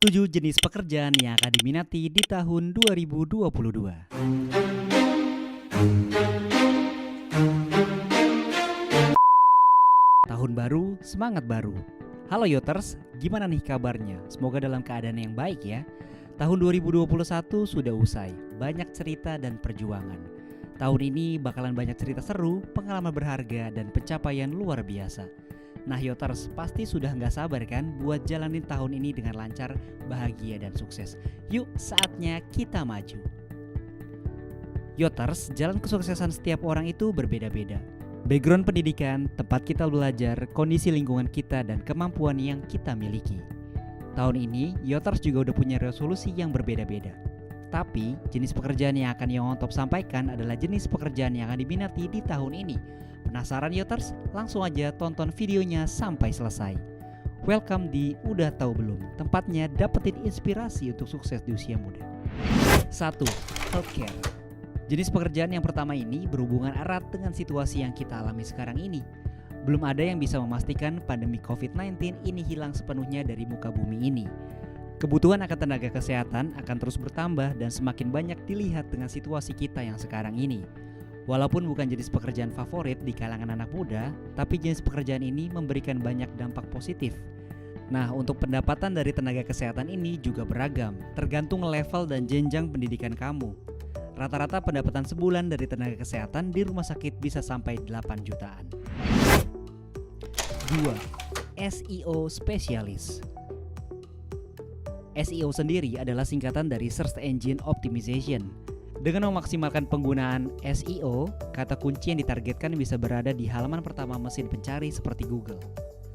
7 jenis pekerjaan yang akan diminati di tahun 2022. Tahun baru, semangat baru. Halo Yoters, gimana nih kabarnya? Semoga dalam keadaan yang baik ya. Tahun 2021 sudah usai, banyak cerita dan perjuangan. Tahun ini bakalan banyak cerita seru, pengalaman berharga, dan pencapaian luar biasa. Nah Yoters, pasti sudah gak sabar kan buat jalanin tahun ini dengan lancar, bahagia, dan sukses. Yuk, saatnya kita maju. Yoters, jalan kesuksesan setiap orang itu berbeda-beda. Background pendidikan, tempat kita belajar, kondisi lingkungan kita, dan kemampuan yang kita miliki. Tahun ini, Yoters juga udah punya resolusi yang berbeda-beda. Tapi, jenis pekerjaan yang akan Yontop sampaikan adalah jenis pekerjaan yang akan diminati di tahun ini. Penasaran Yoters? Langsung aja tonton videonya sampai selesai. Welcome di Udah Tahu Belum? Tempatnya dapetin inspirasi untuk sukses di usia muda. 1. Healthcare. Jenis pekerjaan yang pertama ini berhubungan erat dengan situasi yang kita alami sekarang ini. Belum ada yang bisa memastikan pandemi COVID-19 ini hilang sepenuhnya dari muka bumi ini. Kebutuhan akan tenaga kesehatan akan terus bertambah dan semakin banyak dilihat dengan situasi kita yang sekarang ini. Walaupun bukan jenis pekerjaan favorit di kalangan anak muda, tapi jenis pekerjaan ini memberikan banyak dampak positif. Nah, untuk pendapatan dari tenaga kesehatan ini juga beragam, tergantung level dan jenjang pendidikan kamu. Rata-rata pendapatan sebulan dari tenaga kesehatan di rumah sakit bisa sampai 8 jutaan. 2. SEO Specialist. SEO sendiri adalah singkatan dari Search Engine Optimization. Dengan memaksimalkan penggunaan SEO, kata kunci yang ditargetkan bisa berada di halaman pertama mesin pencari seperti Google.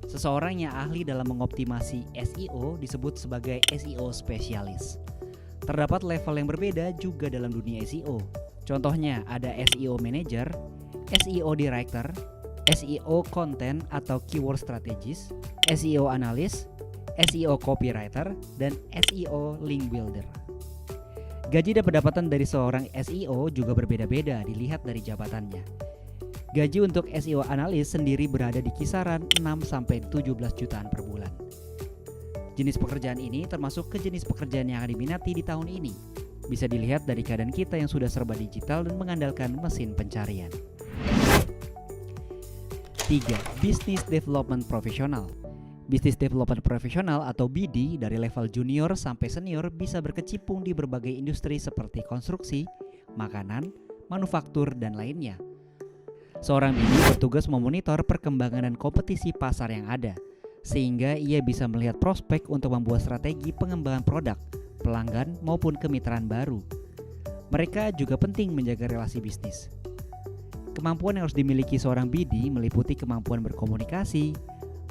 Seseorang yang ahli dalam mengoptimasi SEO disebut sebagai SEO Specialist. Terdapat level yang berbeda juga dalam dunia SEO. Contohnya ada SEO Manager, SEO Director, SEO Content atau Keyword Strategist, SEO Analyst, SEO Copywriter, dan SEO Link Builder. Gaji dan pendapatan dari seorang SEO juga berbeda-beda dilihat dari jabatannya. Gaji untuk SEO Analyst sendiri berada di kisaran 6-17 jutaan per bulan. Jenis pekerjaan ini termasuk ke jenis pekerjaan yang akan diminati di tahun ini. Bisa dilihat dari keadaan kita yang sudah serba digital dan mengandalkan mesin pencarian. 3. Business Development Professional. Business Development Professional atau BD dari level junior sampai senior bisa berkecimpung di berbagai industri seperti konstruksi, makanan, manufaktur, dan lainnya. Seorang BD bertugas memonitor perkembangan dan kompetisi pasar yang ada, sehingga ia bisa melihat prospek untuk membuat strategi pengembangan produk, pelanggan, maupun kemitraan baru. Mereka juga penting menjaga relasi bisnis. Kemampuan yang harus dimiliki seorang BD meliputi kemampuan berkomunikasi,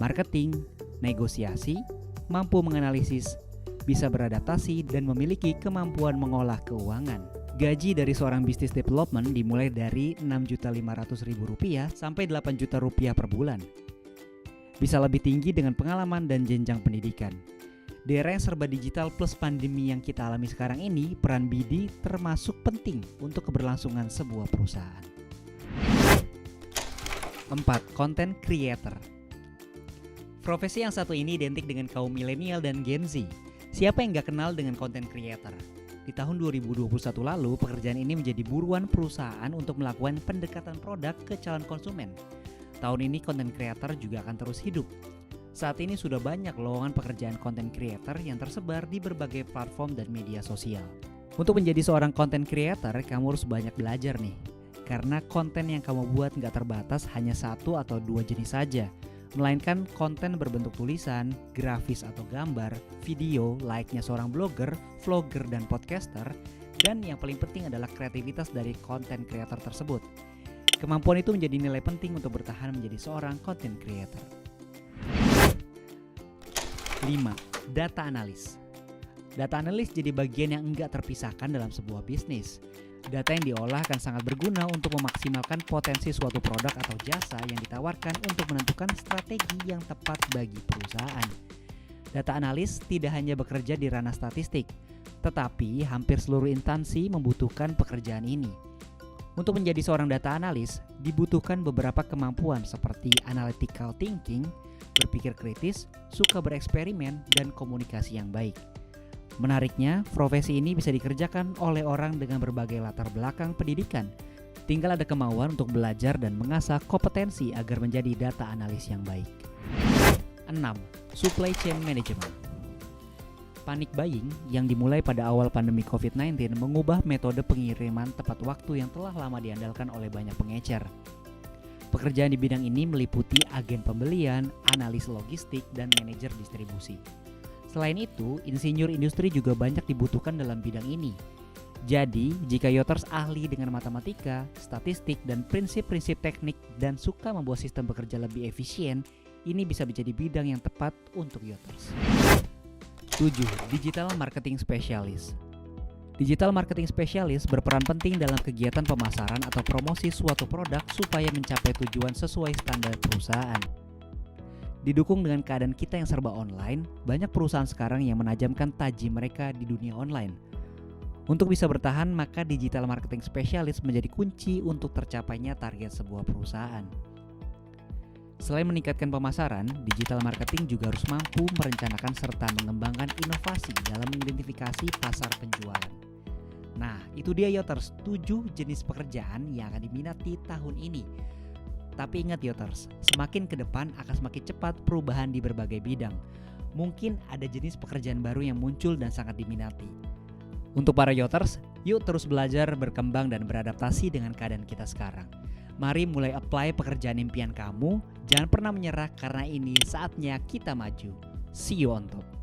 marketing, negosiasi, mampu menganalisis, bisa beradaptasi, dan memiliki kemampuan mengolah keuangan. Gaji dari seorang business development dimulai dari Rp6.500.000 sampai Rp8 juta per bulan. Bisa lebih tinggi dengan pengalaman dan jenjang pendidikan. Di era yang serba digital plus pandemi yang kita alami sekarang ini, peran BD termasuk penting untuk keberlangsungan sebuah perusahaan. 4. Content Creator. Profesi yang satu ini identik dengan kaum milenial dan Gen Z. Siapa yang gak kenal dengan content creator? Di tahun 2021 lalu, pekerjaan ini menjadi buruan perusahaan untuk melakukan pendekatan produk ke calon konsumen. Tahun ini content creator juga akan terus hidup. Saat ini sudah banyak lowongan pekerjaan content creator yang tersebar di berbagai platform dan media sosial. Untuk menjadi seorang content creator, kamu harus banyak belajar nih. Karena konten yang kamu buat gak terbatas hanya 1 atau 2 jenis saja, melainkan konten berbentuk tulisan, grafis atau gambar, video, layaknya seorang blogger, vlogger, dan podcaster, dan yang paling penting adalah kreativitas dari konten kreator tersebut. Kemampuan itu menjadi nilai penting untuk bertahan menjadi seorang content creator. 5. Data Analis. Data Analis jadi bagian yang enggak terpisahkan dalam sebuah bisnis. Data yang diolah akan sangat berguna untuk memaksimalkan potensi suatu produk atau jasa yang ditawarkan untuk menentukan strategi yang tepat bagi perusahaan. Data analis tidak hanya bekerja di ranah statistik, tetapi hampir seluruh instansi membutuhkan pekerjaan ini. Untuk menjadi seorang data analis, dibutuhkan beberapa kemampuan seperti analytical thinking, berpikir kritis, suka bereksperimen, dan komunikasi yang baik. Menariknya, profesi ini bisa dikerjakan oleh orang dengan berbagai latar belakang pendidikan. Tinggal ada kemauan untuk belajar dan mengasah kompetensi agar menjadi data analis yang baik. 6. Supply Chain Management. Panic buying yang dimulai pada awal pandemi COVID-19 mengubah metode pengiriman tepat waktu yang telah lama diandalkan oleh banyak pengecer. Pekerjaan di bidang ini meliputi agen pembelian, analis logistik, dan manajer distribusi. Selain itu, insinyur industri juga banyak dibutuhkan dalam bidang ini. Jadi, jika Yoters ahli dengan matematika, statistik, dan prinsip-prinsip teknik dan suka membuat sistem bekerja lebih efisien, ini bisa menjadi bidang yang tepat untuk Yoters. 7. Digital Marketing Specialist. Digital Marketing Specialist berperan penting dalam kegiatan pemasaran atau promosi suatu produk supaya mencapai tujuan sesuai standar perusahaan. Didukung dengan keadaan kita yang serba online, banyak perusahaan sekarang yang menajamkan taji mereka di dunia online. Untuk bisa bertahan, maka digital marketing specialist menjadi kunci untuk tercapainya target sebuah perusahaan. Selain meningkatkan pemasaran, digital marketing juga harus mampu merencanakan serta mengembangkan inovasi dalam mengidentifikasi pasar penjualan. Nah, itu dia Yoters, 7 jenis pekerjaan yang akan diminati tahun ini. Tapi ingat Yoters, semakin ke depan akan semakin cepat perubahan di berbagai bidang. Mungkin ada jenis pekerjaan baru yang muncul dan sangat diminati. Untuk para Yoters, yuk terus belajar, berkembang, dan beradaptasi dengan keadaan kita sekarang. Mari mulai apply pekerjaan impian kamu. Jangan pernah menyerah karena ini saatnya kita maju. See you on top.